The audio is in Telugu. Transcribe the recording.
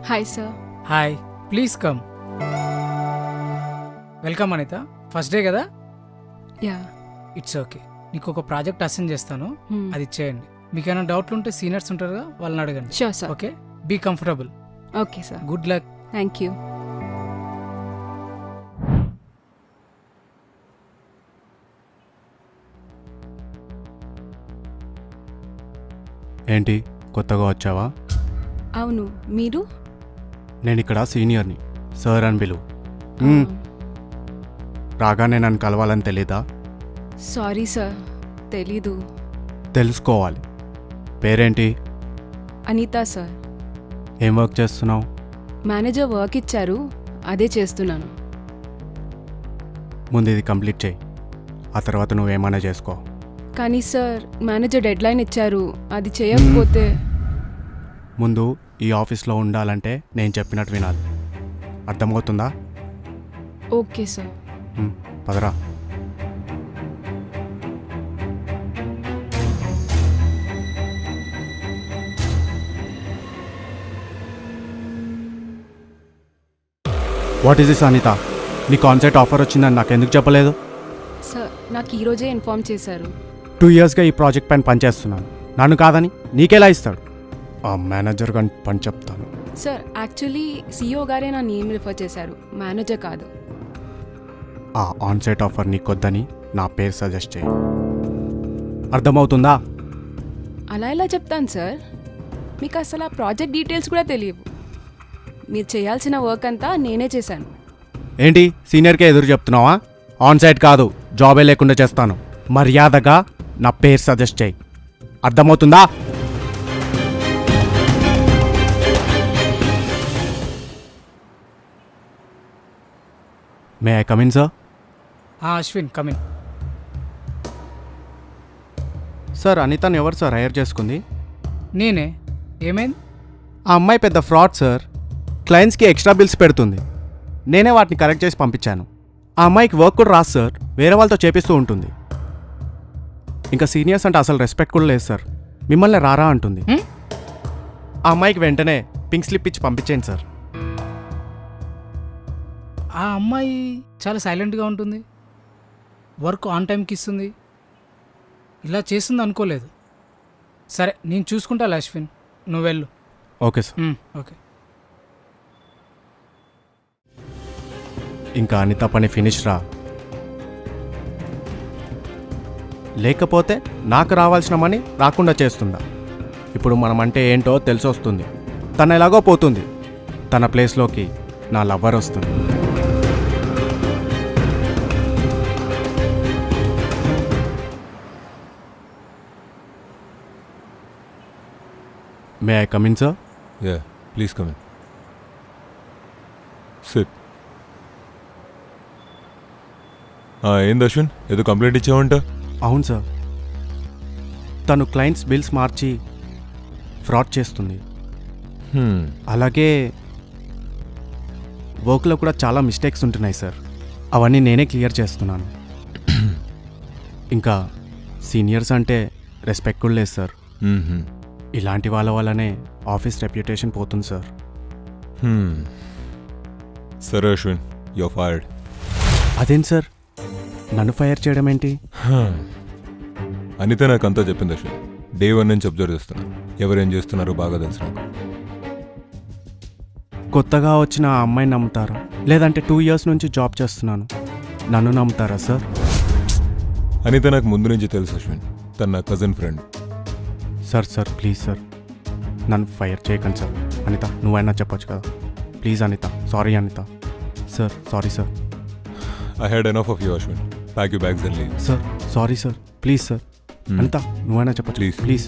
Hi sir. Hi, please come. Welcome Anita. First day కదా? యా. It's okay. నీకు ఒక ప్రాజెక్ట్ అసైన్ చేస్తాను, అది ఇచ్చేయండి. మీకు ఏమైనా డౌట్లు ఉంటే సీనియర్స్ ఉంటారుగా, వాళ్ళని అడగండి. Sure sir. Okay, be comfortable. Okay sir. Good luck. Thank you. ఏంటి కొత్తగా వచ్చావా? అవును, మీరు? నేను ఇక్కడ సీనియర్ని, సార్ అని పిలువు. రాగానే నన్ను కలవాలని తెలీదా? సారీ సార్, తెలీదు. తెలుసుకోవాలి. పేరేంటి? అనిత సార్. ఏం వర్క్ చేస్తున్నావు? మేనేజర్ వర్క్ ఇచ్చారు, అదే చేస్తున్నాను. ముందు ఇది కంప్లీట్ చేయి, ఆ తర్వాత నువ్వేమైనా చేసుకో. కానీ సార్, మేనేజర్ డెడ్ లైన్ ఇచ్చారు, అది చేయకపోతే. ముందు ఈ ఆఫీస్లో ఉండాలంటే నేను చెప్పినట్టు వినాలి, అర్థమవుతుందా? Okay sir. పదరా. What is this Anitha? నీ కాన్సెప్ట్ ఆఫర్ వచ్చిందని నాకెందుకు చెప్పలేదు? సార్, నాకు ఈరోజే ఇన్ఫార్మ్ చేశారు. 2 yearsగా ఈ ప్రాజెక్ట్ పైన పనిచేస్తున్నాను. నన్ను కాదని నీకెలా ఇస్తాడు? ఆ మేనేజర్ గారిని పని చెప్తాను. సార్, యాక్చువల్లీ సిఇఓ గారే నా నేమ్ రిఫర్ చేశారు, మేనేజర్ కాదు. ఆ ఆన్సైట్ ఆఫర్ నీకొద్దని నా పేరు సజెస్ట్ చేయి, అర్థమవుతుందా? అలా ఎలా చెప్తాను సార్? మీకు అసలు ఆ ప్రాజెక్ట్ డీటెయిల్స్ కూడా తెలియవు. మీరు చేయాల్సిన వర్క్ అంతా నేనే చేశాను. ఏంటి సీనియర్కే ఎదురు చెప్తున్నావా? ఆన్సైట్ కాదు, జాబే లేకుండా చేస్తాను. మర్యాదగా నా పేరు సజెస్ట్ చేయి, అర్థమవుతుందా? May I come in sir? Ashwin, come in. Sir, అనితను ఎవరు సార్ హైర్ చేసుకుంది? నేనే. ఏమైంది? ఆ అమ్మాయి పెద్ద ఫ్రాడ్ సార్. క్లయింట్స్కి ఎక్స్ట్రా బిల్స్ పెడుతుంది. నేనే వాటిని కరెక్ట్ చేసి పంపించాను. ఆ అమ్మాయికి వర్క్ కూడా రాదు సార్, వేరే వాళ్ళతో చేపిస్తూ ఉంటుంది. ఇంకా సీనియర్స్ అంటే అసలు రెస్పెక్ట్ కూడా లేదు సార్. మిమ్మల్ని రారా అంటుంది. ఆ అమ్మాయికి వెంటనే పింక్ స్లిప్ ఇచ్చి పంపించేయండి సార్. ఆ అమ్మాయి చాలా సైలెంట్గా ఉంటుంది, వర్క్ ఆన్ టైంకి ఇస్తుంది. ఇలా చేస్తుంది అనుకోలేదు. సరే, నేను చూసుకుంటా అశ్విన్, నువ్వు వెళ్ళు. Okay sir. ఓకే. ఇంకా అనిత పని ఫినిష్ రా, లేకపోతే నాకు రావాల్సిన మనీ రాకుండా చేస్తుందా? ఇప్పుడు మనం అంటే ఏంటో తెలిసొస్తుంది. తను ఎలాగో పోతుంది, తన ప్లేస్లోకి నా లవ్వర్ వస్తుంది. మే I come in sir? Yeah, please come in. Sit. ఏంది అశ్విన్, ఏదో కంప్లైంట్ ఇచ్చావంట? అవును సార్, తను క్లయింట్స్ బిల్స్ మార్చి ఫ్రాడ్ చేస్తుంది. అలాగే వర్క్లో కూడా చాలా మిస్టేక్స్ ఉంటున్నాయి సార్, అవన్నీ నేనే క్లియర్ చేస్తున్నాను. ఇంకా సీనియర్స్ అంటే రెస్పెక్ట్ కూడా లేదు సార్. ఇలాంటి వాళ్ళ వల్లనే ఆఫీస్ రెప్యుటేషన్ పోతుంది సార్. సరే అశ్విన్, యూర్ ఫైర్డ్. అదేం సార్, నన్ను ఫైర్ చేయడం ఏంటి? అనిత నాకు అంతా చెప్పింది అశ్విన్. డే 1 నుంచి అబ్జర్వ్ చేస్తున్నా, ఎవరేం చేస్తున్నారో బాగా తెలుసు నాకు. కొత్తగా వచ్చిన ఆ అమ్మాయిని నమ్ముతారా, లేదంటే 2 years నుంచి జాబ్ చేస్తున్నాను, నన్ను నమ్ముతారా సార్? అనిత నాకు ముందు నుంచి తెలుసు అశ్విన్, తన నా cousin friend. Sir please sir, నన్ను ఫైర్ చేయకండి సార్. అనిత, నువ్వైనా చెప్పొచ్చు కదా. Please Anita, sorry Anita. Sir, sorry sir. I had enough of you, Ashwin. Pack your bags and leave. Sir, sorry sir, please sir. Anita, నువ్వైనా చెప్పొచ్చు Please. ప్లీజ్.